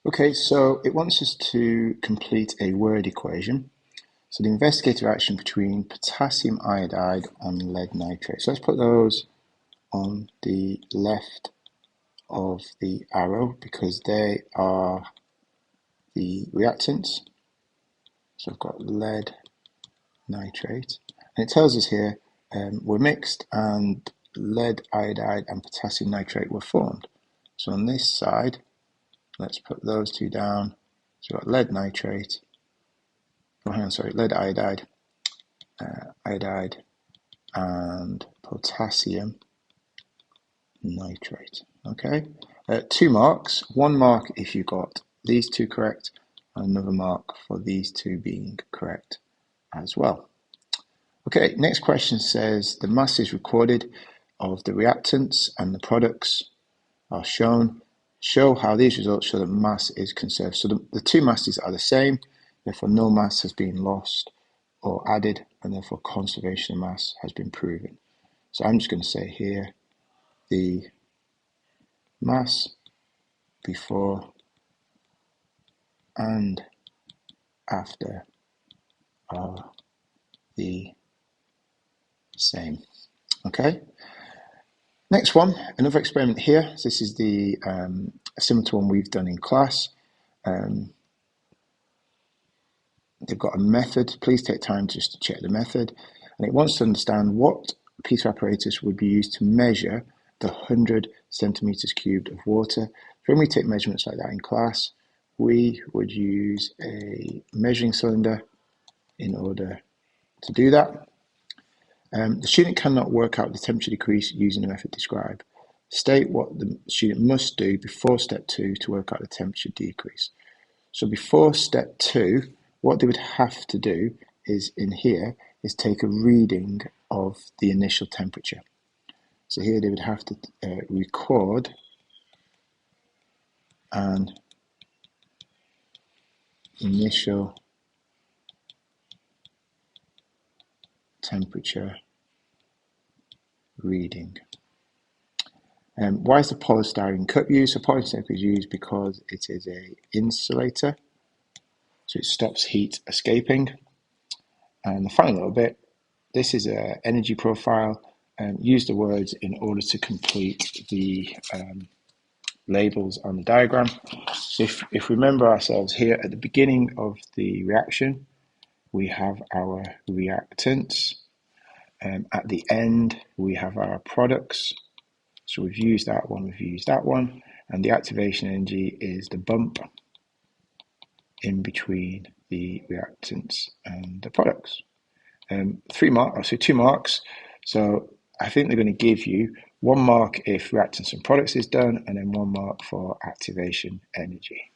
Okay, so it wants us to complete a word equation. So the investigator reaction between potassium iodide and lead nitrate. So let's put those on the left of the arrow because they are the reactants. So I've got lead nitrate. And it tells us here we're mixed and lead iodide and potassium nitrate were formed. So on this side, let's put those two down. So we've got lead nitrate, lead iodide, and potassium nitrate. Okay, 2 marks, 1 mark if you got these two correct, and another mark for these two being correct as well. Okay, next question says the mass is recorded of the reactants and the products are shown. Show how these results show that mass is conserved. So the two masses are the same, therefore no mass has been lost or added, and therefore conservation of mass has been proven. So I'm just going to say here the mass before and after are the same. Okay. Next one, another experiment here. So this is the similar to one we've done in class. They've got a method. Please take time just to check the method. And it wants to understand what piece of apparatus would be used to measure the 100 centimeters cubed of water. When we take measurements like that in class, we would use a measuring cylinder in order to do that. The student cannot work out the temperature decrease using the method described. State what the student must do before step 2 to work out the temperature decrease. So before step 2, what they would have to do is in here is take a reading of the initial temperature. So here they would have to record an initial temperature reading. Why is the polystyrene cup used? So polystyrene is used because it is an insulator, so it stops heat escaping. And the final little bit, this is an energy profile. Use the words in order to complete the labels on the diagram. So if we remember ourselves here at the beginning of the reaction, we have our reactants. At the end, we have our products. So we've used that one, and the activation energy is the bump in between the reactants and the products. 2 marks. So I think they're going to give you 1 mark if reactants and products is done, and then 1 mark for activation energy.